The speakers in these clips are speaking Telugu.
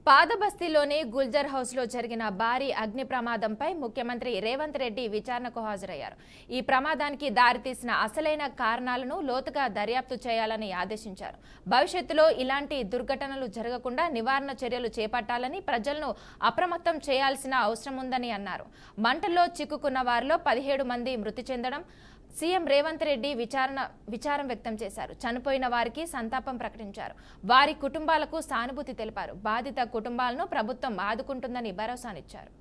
పాదబస్తీలోని గుల్జర్ హౌస్లో జరిగిన భారీ అగ్ని ప్రమాదంపై ముఖ్యమంత్రి రేవంత్ రెడ్డి విచారణకు హాజరయ్యారు. ఈ ప్రమాదానికి దారితీసిన అసలైన కారణాలను లోతుగా దర్యాప్తు చేయాలని ఆదేశించారు. భవిష్యత్తులో ఇలాంటి దుర్ఘటనలు జరగకుండా నివారణ చర్యలు చేపట్టాలని ప్రజలను అప్రమత్తం చేయాల్సిన అవసరం ఉందని అన్నారు. మంటల్లో చిక్కుకున్న వారిలో 17 మంది మృతి చెందడం సీఎం రేవంత్ రెడ్డి విచారం వ్యక్తం చేశారు. చనిపోయిన వారికి సంతాపం ప్రకటించారు. వారి కుటుంబాలకు సానుభూతి తెలిపారు. బాధిత కుటుంబాలను ప్రభుత్వం ఆదుకుంటుందని భరోసానిచ్చారు.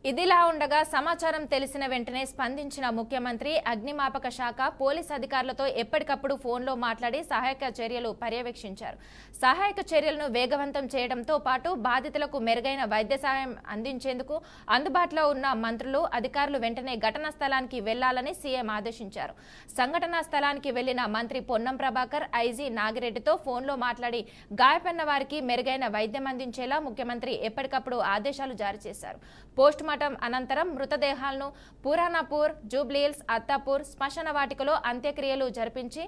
ఇదిలా ఉండగా సమాచారం తెలిసిన వెంటనే స్పందించిన ముఖ్యమంత్రి అగ్నిమాపక శాఖ పోలీస్ అధికారులతో ఎప్పటికప్పుడు ఫోన్లో మాట్లాడి సహాయక చర్యలు పర్యవేక్షించారు. సహాయక చర్యలను వేగవంతం చేయడంతో పాటు బాధితులకు మెరుగైన వైద్య సహాయం అందించేందుకు అందుబాటులో ఉన్న మంత్రులు, అధికారులు వెంటనే ఘటనా స్థలానికి వెళ్లాలని సీఎం ఆదేశించారు. సంఘటనా స్థలానికి వెళ్లిన మంత్రి పొన్నం ప్రభాకర్ ఐజీ నాగిరెడ్డితో ఫోన్లో మాట్లాడి గాయపడిన వారికి మెరుగైన వైద్యం అందించేలా ముఖ్యమంత్రి ఎప్పటికప్పుడు ఆదేశాలు జారీ చేశారు. పోస్టుమార్టం అనంతరం మృతదేహాలను పురాణాపూర్, జూబ్లీహిల్స్, అత్తాపూర్ శ్మశాన వాటికలో అంత్యక్రియలు జరిపించి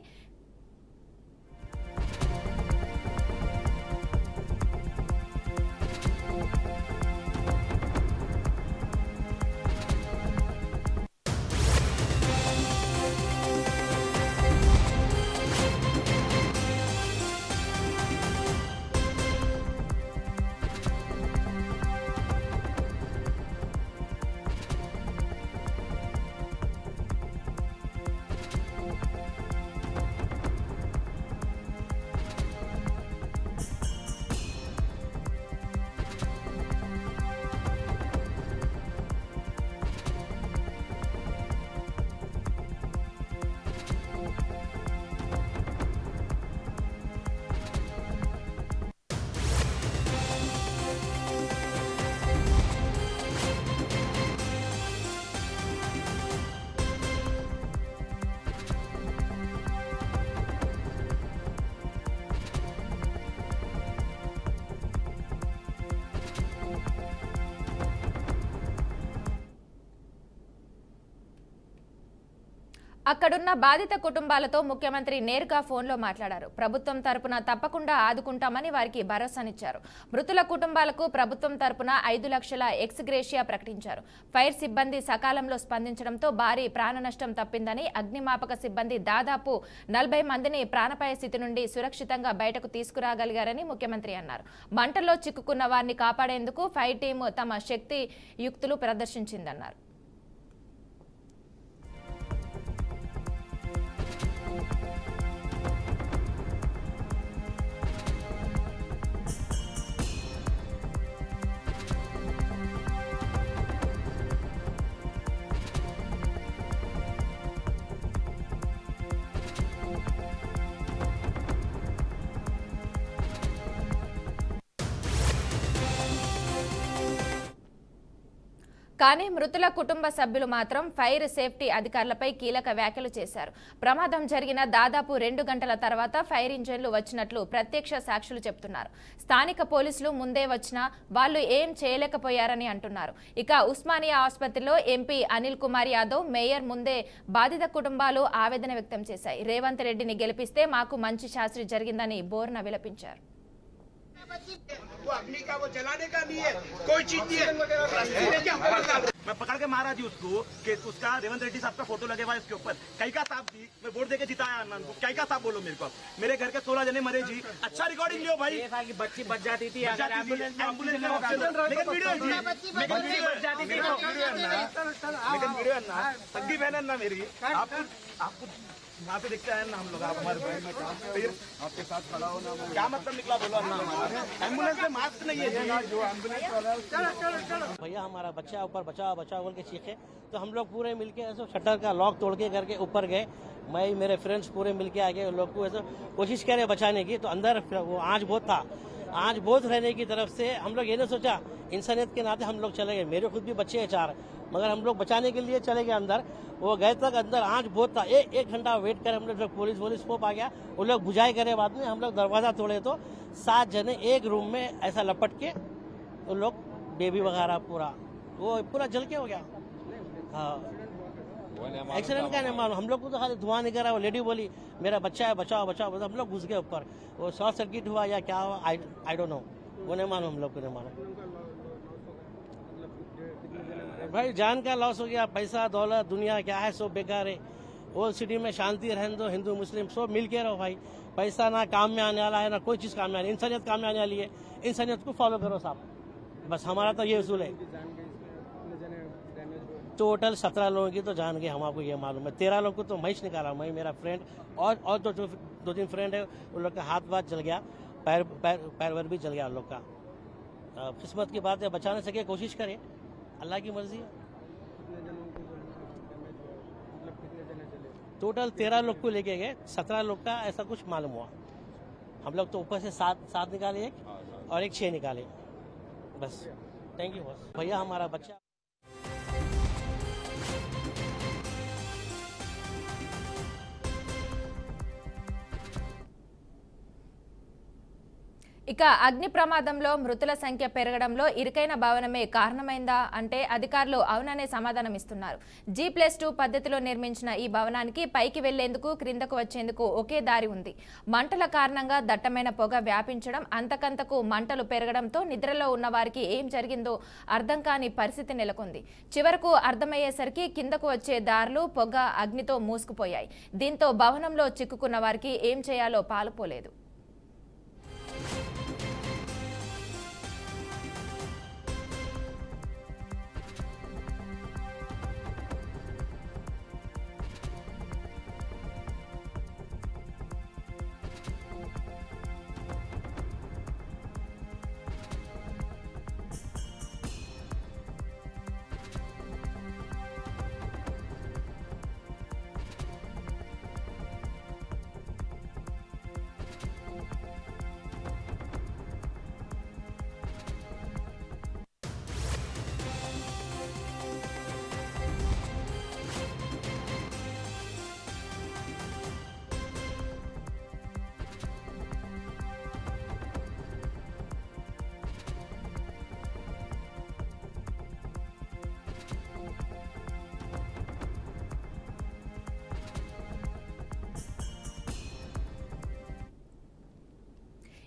అక్కడున్న బాధిత కుటుంబాలతో ముఖ్యమంత్రి నేరుగా ఫోన్లో మాట్లాడారు. ప్రభుత్వం తరపున తప్పకుండా ఆదుకుంటామని వారికి భరోసానిచ్చారు. మృతుల కుటుంబాలకు ప్రభుత్వం తరపున 5 లక్షల ఎక్స్గ్రేషియా ప్రకటించారు. ఫైర్ సిబ్బంది సకాలంలో స్పందించడంతో భారీ ప్రాణ నష్టం తప్పిందని, అగ్నిమాపక సిబ్బంది దాదాపు 40 మందిని ప్రాణాపాయ స్థితి నుండి సురక్షితంగా బయటకు తీసుకురాగలిగారని ముఖ్యమంత్రి అన్నారు. మంటల్లో చిక్కుకున్న వారిని కాపాడేందుకు ఫైర్ టీం తమ శక్తి యుక్తులు ప్రదర్శించిందన్నారు. కానీ మృతుల కుటుంబ సభ్యులు మాత్రం ఫైర్ సేఫ్టీ అధికారులపై కీలక వ్యాఖ్యలు చేశారు. ప్రమాదం జరిగిన దాదాపు 2 గంటల తర్వాత ఫైర్ ఇంజన్లు వచ్చినట్లు ప్రత్యక్ష సాక్షులు చెబుతున్నారు. స్థానిక పోలీసులు ముందే వచ్చినా వాళ్ళు ఏం చేయలేకపోయారని అంటున్నారు. ఇక ఉస్మానియా ఆసుపత్రిలో ఎంపీ అనిల్ కుమార్ యాదవ్, మేయర్ ముందే బాధిత కుటుంబాలు ఆవేదన వ్యక్తం చేశాయి. రేవంత్ రెడ్డిని గెలిపిస్తే మాకు మంచి శాస్త్రి జరిగిందని బోర్న విలపించారు. वो अग्नि का वो जलाने का नहीं है, कोई चीज नहीं है। मैं पकड़ के मारा जी उसको कि उसका रेवंत रेड्डी साहब का फोटो लगे हुआ है उसके ऊपर। कई का साहब जी, मैं वोट देके जिताया अनंत को। कई का साहब बोलो मेरे को, मेरे घर के 16 जने मरे जी। अच्छा रिकॉर्डिंग लियो भाई। बच्ची बच जाती थी, एम्बुलेंस में लेकिन वीडियो है जी, लेकिन वीडियो बच जाती थी, लेकिन वीडियो है ना, सगी बहन है ना मेरी। आपको यहाँ पे देखते हैं ना हम लोग, आप हमारे भाई में फिर आपके साथ खड़ा हो ना, क्या मतलब निकला बोलो ना। एम्बुलेंस में मास्क नहीं है जो एम्बुलेंस वाला है। भैया हमारा बच्चा ऊपर बचाओ बचाओ बोल के चीखे, तो हम लोग पूरे मिलके ऐसे शटर का लॉक तोड़ के करके ऊपर गए। मैं मेरे फ्रेंड्स पूरे मिलके आ गए, लोग को ऐसे कोशिश करे बचाने की, तो अंदर वो आँच बहुत था। आज बोध रहने की तरफ से हम लोग ये नहीं सोचा, इंसानियत के नाते हम लोग चले गए। मेरे खुद भी बच्चे हैं 4, मगर हम लोग बचाने के लिए चले गए अंदर। वो गए तक अंदर आँच बहुत था, एक घंटा वेट कर हम लोग जब पुलिस स्कोप आ गया, वो लोग बुझाई करे। बाद में हम लोग दरवाजा तोड़े तो 7 जने एक रूम में ऐसा लपट के वो लोग बेबी वगैरह पूरा जल के हो गया। हाँ, एक्सीडेंट का नहीं मालूम हम लोग को, तो खाली धुआं निकल रहा। वो लेडी बोली मेरा बच्चा है, बचाओ बचाओ, हम लोग घुस गए ऊपर। वो शॉर्ट सर्किट हुआ या क्या हुआ, आई डोंट नो, वो नहीं मालूम, हम लोग को नहीं मालूम। भाई जान का लॉस हो गया, पैसा दौलत दुनिया क्या है सब बेकार है। वो सिटी में शांति रहने दो, हिंदू मुस्लिम सब मिल के रहो भाई। पैसा ना काम में आने वाला है, ना कोई चीज काम में आने, इंसानियत काम में आने वाली है। इंसानियत को फॉलो करो साहब, बस हमारा तो ये उसूल है। टोटल 17 लोगों की तो जान गए, हम आपको ये मालूम है। 13 लोग को तो मैं ही निकाला, मैं, मेरा फ्रेंड और तो 2-3 फ्रेंड है, उन लोग का हाथ जल गया, पैर भी जल गया उन लोग का। किस्मत की बात है, बचाने सके कोशिश करें, अल्लाह की मर्जी है। टोटल 13 लोग को लेके गए, 17 लोग का ऐसा कुछ मालूम हुआ। हम लोग तो ऊपर से 7 निकाले, एक और एक 6 निकाले, बस। Thank you boss. भैया हमारा बच्चा ఇక అగ్ని ప్రమాదంలో మృతుల సంఖ్య పెరగడంలో ఇరుకైన భవనమే కారణమైందా అంటే అధికారులు అవుననే సమాధానం ఇస్తున్నారు. G+2 పద్ధతిలో నిర్మించిన ఈ భవనానికి పైకి వెళ్లేందుకు క్రిందకు వచ్చేందుకు ఒకే దారి ఉంది. మంటల కారణంగా దట్టమైన పొగ వ్యాపించడం, అంతకంతకు మంటలు పెరగడంతో నిద్రలో ఉన్న వారికి ఏం జరిగిందో అర్థం కాని పరిస్థితి నెలకొంది. చివరకు అర్థమయ్యేసరికి కిందకు వచ్చే దారులు పొగ అగ్నితో మూసుకుపోయాయి. దీంతో భవనంలో చిక్కుకున్న వారికి ఏం చేయాలో పాలుపోలేదు.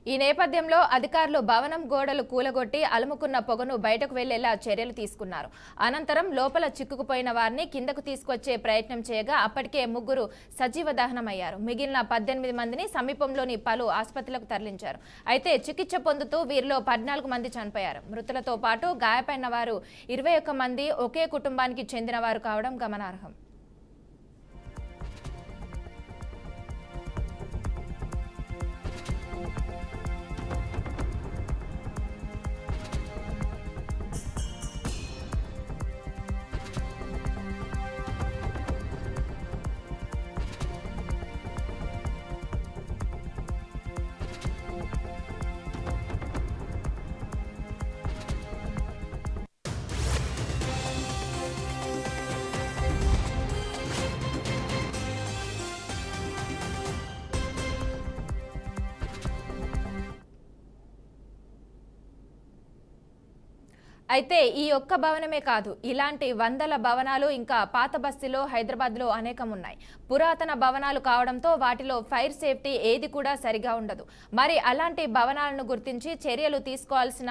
ఈ నేపథ్యంలో అధికారులు భవనం గోడలు కూలగొట్టి అలుముకున్న పొగను బయటకు వెళ్లేలా చర్యలు తీసుకున్నారు. అనంతరం లోపల చిక్కుకుపోయిన వారిని కిందకు తీసుకొచ్చే ప్రయత్నం చేయగా అప్పటికే 3 సజీవ దహనమయ్యారు. మిగిలిన 18 మందిని సమీపంలోని పలు ఆసుపత్రులకు తరలించారు. అయితే చికిత్స పొందుతూ వీరిలో 14 మంది చనిపోయారు. మృతులతో పాటు గాయపడిన వారు 21 మంది ఒకే కుటుంబానికి చెందిన వారు కావడం గమనార్హం. అయితే ఈ ఒక్క భవనమే కాదు, ఇలాంటి వందల భవనాలు ఇంకా పాత బస్తీలో హైదరాబాద్లో అనేకం ఉన్నాయి. పురాతన భవనాలు కావడంతో వాటిలో ఫైర్ సేఫ్టీ ఏది కూడా సరిగా ఉండదు. మరి అలాంటి భవనాలను గుర్తించి చర్యలు తీసుకోవాల్సిన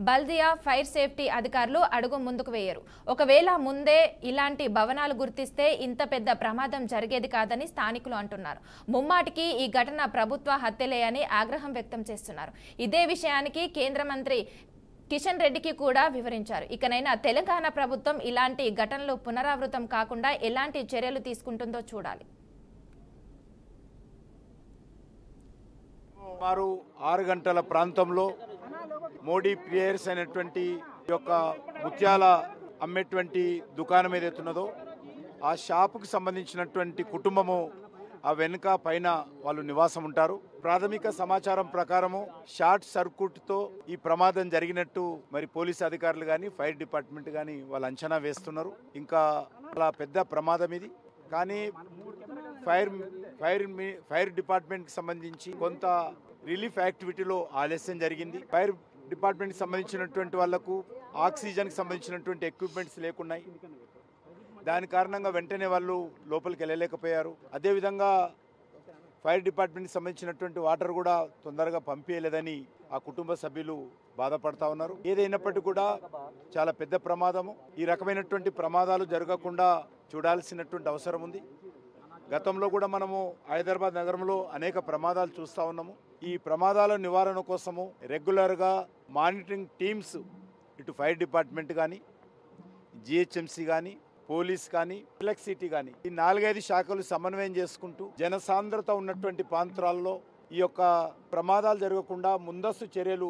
బల్దియా ఫైర్ సేఫ్టీ అధికారులు అడుగు ముందుకు వేయరు. ఒకవేళ ముందే ఇలాంటి భవనాలు గుర్తిస్తే ఇంత పెద్ద ప్రమాదం జరిగేది కాదని స్థానికులు అంటున్నారు. ముమ్మాటికి ఈ ఘటన ప్రభుత్వ హత్యలే అని ఆగ్రహం వ్యక్తం చేస్తున్నారు. ఇదే విషయానికి కేంద్ర మంత్రి కిషన్ రెడ్డికి కూడా వివరించారు. ఇకనైనా తెలంగాణ ప్రభుత్వం ఇలాంటి ఘటనలు పునరావృతం కాకుండా ఎలాంటి చర్యలు తీసుకుంటుందో చూడాలి. సుమారు 6 గంటల ప్రాంతంలో మోడీ ప్లేయర్స్ అనేటువంటి యొక్క ముత్యాల అమ్మేటువంటి దుకాణం ఏదైతున్నదో ఆ షాపుకు సంబంధించినటువంటి కుటుంబము ఆ వెనుక పైన వాళ్ళు నివాసం ఉంటారు. ప్రాథమిక సమాచారం ప్రకారము షార్ట్ సర్క్యూట్ తో ఈ ప్రమాదం జరిగినట్టు మరి పోలీసు అధికారులు కానీ ఫైర్ డిపార్ట్మెంట్ కానీ వాళ్ళు అంచనా వేస్తున్నారు. ఇంకా చాలా పెద్ద ప్రమాదం ఇది. కానీ ఫైర్ డిపార్ట్మెంట్ కి సంబంధించి కొంత రిలీఫ్ యాక్టివిటీలో ఆలస్యం జరిగింది. ఫైర్ డిపార్ట్మెంట్ కి సంబంధించినటువంటి వాళ్లకు ఆక్సిజన్ కి సంబంధించినటువంటి ఎక్విప్మెంట్స్ లేకున్నాయి. దాని కారణంగా వెంటనే వాళ్ళు లోపలికి వెళ్ళలేకపోయారు. అదేవిధంగా ఫైర్ డిపార్ట్మెంట్కి సంబంధించినటువంటి వాటర్ కూడా తొందరగా పంపించలేదని ఆ కుటుంబ సభ్యులు బాధపడతా ఉన్నారు. ఏదైనప్పటికీ కూడా చాలా పెద్ద ప్రమాదము. ఈ రకమైనటువంటి ప్రమాదాలు జరగకుండా చూడాల్సినటువంటి అవసరం ఉంది. గతంలో కూడా మనము హైదరాబాద్ నగరంలో అనేక ప్రమాదాలు చూస్తూ ఉన్నాము. ఈ ప్రమాదాల నివారణ కోసము రెగ్యులర్గా మానిటరింగ్ టీమ్స్ ఇటు ఫైర్ డిపార్ట్మెంట్ కానీ, జిహెచ్ఎంసీ కానీ, పోలీస్ కానీ, ఎలక్ట్రిసిటీ కానీ ఈ 4-5 శాఖలు సమన్వయం చేసుకుంటూ జనసాంద్రత ఉన్నటువంటి ప్రాంతాల్లో ఈ యొక్క ప్రమాదాలు జరగకుండా ముందస్తు చర్యలు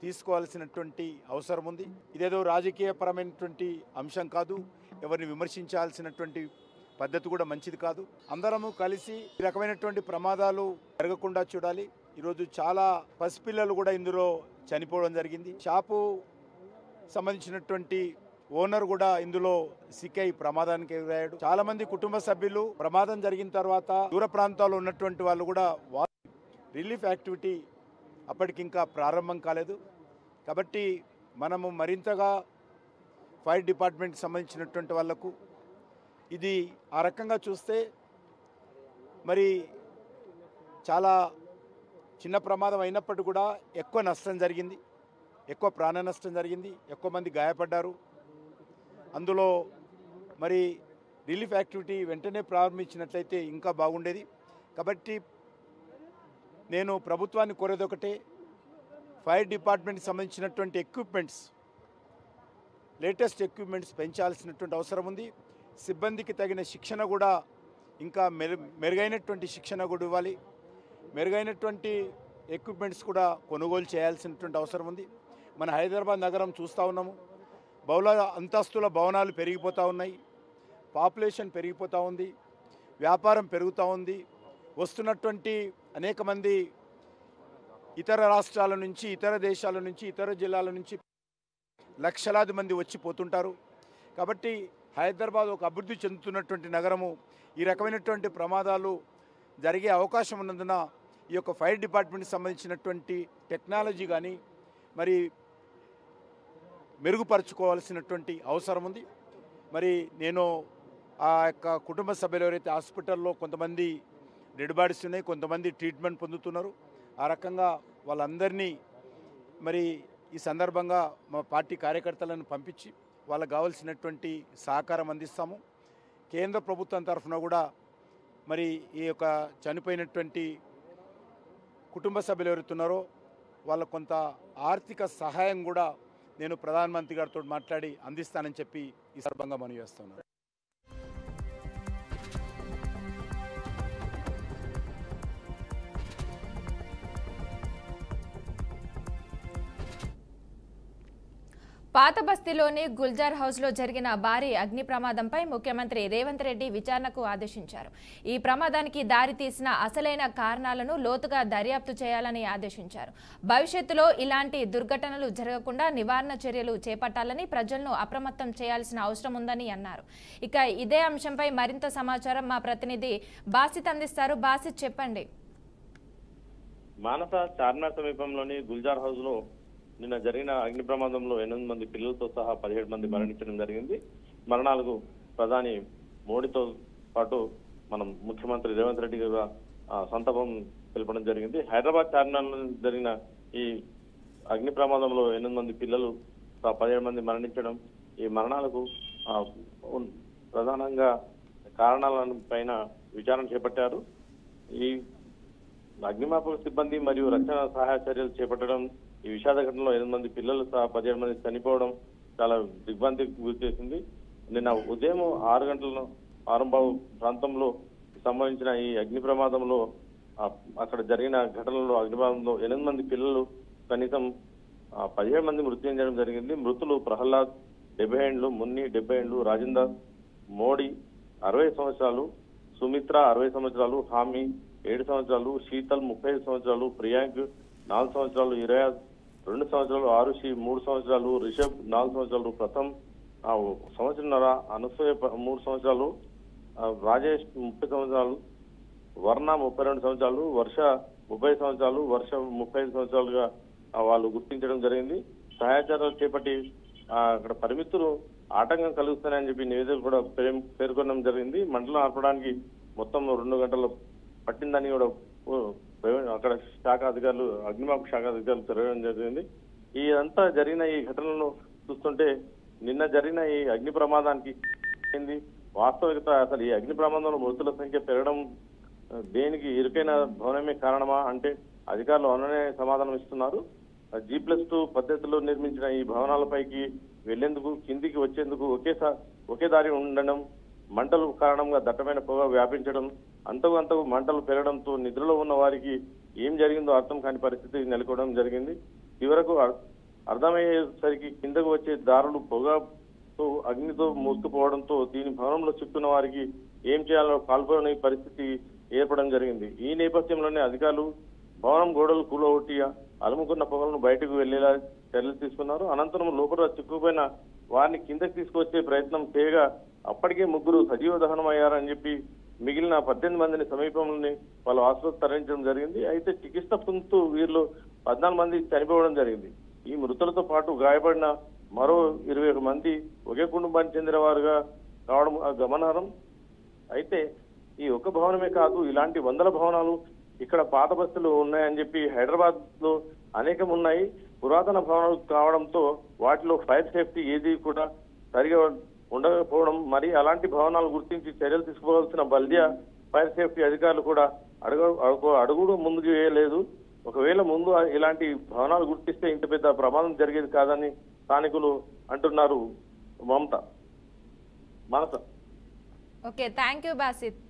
తీసుకోవాల్సినటువంటి అవసరం ఉంది. ఇదేదో రాజకీయపరమైనటువంటి అంశం కాదు. ఎవరిని విమర్శించాల్సినటువంటి పద్ధతి కూడా మంచిది కాదు. అందరము కలిసి ఈ రకమైనటువంటి ప్రమాదాలు జరగకుండా చూడాలి. ఈరోజు చాలా పసిపిల్లలు కూడా ఇందులో చనిపోవడం జరిగింది. షాపు సంబంధించినటువంటి ఓనర్ కూడా ఇందులో సిక్కై ప్రమాదానికి ఎదురయ్యాడు. చాలా మంది కుటుంబ సభ్యులు ప్రమాదం జరిగిన తర్వాత దూర ప్రాంతాల్లో ఉన్నటువంటి వాళ్ళు కూడా రిలీఫ్ యాక్టివిటీ అప్పటికింకా ప్రారంభం కాలేదు. కాబట్టి మనము మరింతగా ఫైర్ డిపార్ట్మెంట్కి సంబంధించినటువంటి వాళ్లకు ఇది ఆ రకంగా చూస్తే మరి చాలా చిన్న ప్రమాదం అయినప్పటికీ కూడా ఎక్కువ నష్టం జరిగింది, ఎక్కువ ప్రాణ నష్టం జరిగింది, ఎక్కువ మంది గాయపడ్డారు. అందులో మరి రిలీఫ్ యాక్టివిటీ వెంటనే ప్రారంభించినట్లయితే ఇంకా బాగుండేది. కాబట్టి నేను ప్రభుత్వాన్ని కోరేది ఒకటే, ఫైర్ డిపార్ట్మెంట్కి సంబంధించినటువంటి లేటెస్ట్ ఎక్విప్మెంట్స్ పెంచాల్సినటువంటి అవసరం ఉంది. సిబ్బందికి తగిన శిక్షణ కూడా ఇంకా మెరుగైనటువంటి శిక్షణ కూడా ఇవ్వాలి. మెరుగైనటువంటి ఎక్విప్మెంట్స్ కూడా కొనుగోలు చేయాల్సినటువంటి అవసరం ఉంది. మన హైదరాబాద్ నగరం చూస్తూ ఉన్నాము, బహుళ అంతస్తుల భవనాలు పెరిగిపోతూ ఉన్నాయి, పాపులేషన్ పెరిగిపోతూ ఉంది, వ్యాపారం పెరుగుతూ ఉంది. వస్తున్నటువంటి అనేక మంది ఇతర రాష్ట్రాల నుంచి, ఇతర దేశాల నుంచి, ఇతర జిల్లాల నుంచి లక్షలాది మంది వచ్చి పోతుంటారు. కాబట్టి హైదరాబాద్ ఒక అభివృద్ధి చెందుతున్నటువంటి నగరము. ఈ రకమైనటువంటి ప్రమాదాలు జరిగే అవకాశం ఉన్నందున ఈ యొక్క ఫైర్ డిపార్ట్మెంట్కి సంబంధించినటువంటి టెక్నాలజీ కానీ మరి మెరుగుపరుచుకోవాల్సినటువంటి అవసరం ఉంది. మరి నేను ఆ యొక్క కుటుంబ సభ్యులు ఎవరైతే హాస్పిటల్లో కొంతమంది డెడ్ బాడీస్ ఉన్నాయి, కొంతమంది ట్రీట్మెంట్ పొందుతున్నారు, ఆ రకంగా వాళ్ళందరినీ మరి ఈ సందర్భంగా మా పార్టీ కార్యకర్తలను పంపించి వాళ్ళకు కావాల్సినటువంటి సహకారం అందిస్తాము. కేంద్ర ప్రభుత్వం తరఫున కూడా మరి ఈ యొక్క చనిపోయినటువంటి కుటుంబ సభ్యులు ఎవరుతున్నారో వాళ్ళకు కొంత ఆర్థిక సహాయం కూడా నేను ప్రధానమంత్రి గారితో మాట్లాడి అందిస్తానని చెప్పి ఈ సందర్భంగా మనవి చేస్తున్నాను. పాత బస్తీలోని గుల్జార్ హౌస్లో జరిగిన భారీ అగ్ని ప్రమాదంపై ముఖ్యమంత్రి రేవంత్ రెడ్డి విచారణకు ఆదేశించారు. ఈ ప్రమాదానికి దారి తీసిన అసలైన కారణాలను లోతుగా దర్యాప్తు చేయాలని ఆదేశించారు. భవిష్యత్తులో ఇలాంటి దుర్ఘటనలు జరగకుండా నివారణ చర్యలు చేపట్టాలని ప్రజలను అప్రమత్తం చేయాల్సిన అవసరం ఉందని అన్నారు. ఇక ఇదే అంశంపై మరింత సమాచారం మా ప్రతినిధి బాసిత్ అందిస్తారు. బాసిత్, చెప్పండి. మానస చార్మినార్ సమీపంలోని గుల్జార్ హౌస్ లో నిన్న జరిగిన అగ్ని ప్రమాదంలో 8 మంది పిల్లలతో సహా 17 మంది మరణించడం జరిగింది. మరణాలకు ప్రధాని మోడీతో పాటు మనం ముఖ్యమంత్రి రేవంత్ రెడ్డి గారు సంతాపం తెలపడం జరిగింది. హైదరాబాద్ చార్మినార్లో జరిగిన ఈ అగ్ని ప్రమాదంలో 8 మంది పిల్లలు 17 మంది మరణించడం, ఈ మరణాలకు ప్రధానంగా కారణాల పైన విచారణ చేపట్టారు. ఈ అగ్నిమాపక సిబ్బంది మరియు రక్షణ సహాయ చర్యలు చేపట్టడం, ఈ విషాద ఘటనలో 8 మంది పిల్లలు 17 మంది చనిపోవడం చాలా దిగ్భ్రాంతికి గురి చేసింది. నిన్న ఉదయం 6 గంటల ఆరంభం ప్రాంతంలో సంభవించిన ఈ అగ్ని ప్రమాదంలో అక్కడ జరిగిన ఘటనలో అగ్ని ప్రమాదంలో 8 మంది పిల్లలు కనీసం 17 మంది మృతి చెందడం జరిగింది. మృతులు ప్రహ్లాద్ 70 ఏండ్లు, మున్ని 70 ఏండ్లు, రాజేందర్ మోడీ 60 సంవత్సరాలు, సుమిత్ర 60 సంవత్సరాలు, హామీ 7 సంవత్సరాలు, శీతల్ 35 సంవత్సరాలు, ప్రియాంక్ 4 సంవత్సరాలు, ఇరయాజ్ 2 సంవత్సరాలు, ఆరుషి 3 సంవత్సరాలు, రిషబ్ 4 సంవత్సరాలు, ప్రథమ్ సంవత్సరంన్నర, అనసూయ 3 సంవత్సరాలు, రాజేష్ 30 సంవత్సరాలు, వర్ణ 32 సంవత్సరాలు, వర్ష 30 సంవత్సరాలు, వర్ష 35 సంవత్సరాలుగా వాళ్ళు గుర్తించడం జరిగింది. సహాయచర్యలు చేపట్టి అక్కడ పరిమితులు ఆటంకం కలుగుతాయని చెప్పి నివేదికలు కూడా పేర్కొనడం జరిగింది. మండలం ఆర్పడానికి మొత్తం 2 గంటలు పట్టిందని కూడా అక్కడ శాఖ అధికారులు, అగ్నిమాపక శాఖ అధికారులు తిరగడం జరిగింది. ఇదంతా జరిగిన ఈ ఘటనలను చూస్తుంటే నిన్న జరిగిన ఈ అగ్ని ప్రమాదానికి వాస్తవికత అసలు ఈ అగ్ని ప్రమాదంలో మృతుల సంఖ్య పెరగడం దేనికి ఇరుకైన భవనమే కారణమా అంటే అధికారులు అవుననే సమాధానం ఇస్తున్నారు. G+2 పద్ధతిలో నిర్మించిన ఈ భవనాలపైకి వెళ్లేందుకు, కిందికి వచ్చేందుకు ఒకే దారి ఉండడం, మంటలు కారణంగా దట్టమైన పొగ వ్యాపించడం, అంతకు మంటలు పెరగడంతో నిద్రలో ఉన్న వారికి ఏం జరిగిందో అర్థం కాని పరిస్థితి నెలకొనడం జరిగింది. చివరకు అర్థమయ్యేసరికి కిందకు వచ్చే దారులు పొగతో అగ్నితో మూసుకుపోవడంతో దీని భవనంలో చిక్కున్న వారికి ఏం చేయాలో పాల్గొనే పరిస్థితి ఏర్పడడం జరిగింది. ఈ నేపథ్యంలోనే అధికారులు భవనం గోడలు కూలగొట్టి అలుముకున్న పొగలను బయటకు వెళ్లేలా చర్యలు తీసుకున్నారు. అనంతరం లోపల చిక్కుపోయిన వారిని కిందకి తీసుకొచ్చే ప్రయత్నం చేయగా అప్పటికే 3 సజీవ దహనం అయ్యారని చెప్పి మిగిలిన 18 మందిని సమీపంలోని వాళ్ళు ఆసుపత్రి తరలించడం జరిగింది. అయితే చికిత్స పొందుతూ వీరిలో 14 మంది చనిపోవడం జరిగింది. ఈ మృతులతో పాటు గాయపడిన మరో 21 మంది ఒకే కుటుంబానికి చెందిన వారుగా కావడం గమనార్హం. అయితే ఈ ఒక్క భవనమే కాదు, ఇలాంటి 100 భవనాలు ఇక్కడ పాత బస్తీలు ఉన్నాయని చెప్పి హైదరాబాద్ లో అనేకం ఉన్నాయి. పురాతన భవనాలు కావడంతో వాటిలో ఫైర్ సేఫ్టీ ఏది కూడా సరిగా ఉండకపోవడం, మరి అలాంటి భవనాలు గుర్తించి చర్యలు తీసుకోవాల్సిన బల్దియా ఫైర్ సేఫ్టీ అధికారులు కూడా అడుగుడు ముందుకు వేయలేదు. ఒకవేళ ముందు ఇలాంటి భవనాలు గుర్తిస్తే ఇంత పెద్ద ప్రమాదం జరిగేది కాదని స్థానికులు అంటున్నారు. మనస. Okay, thank you Basit.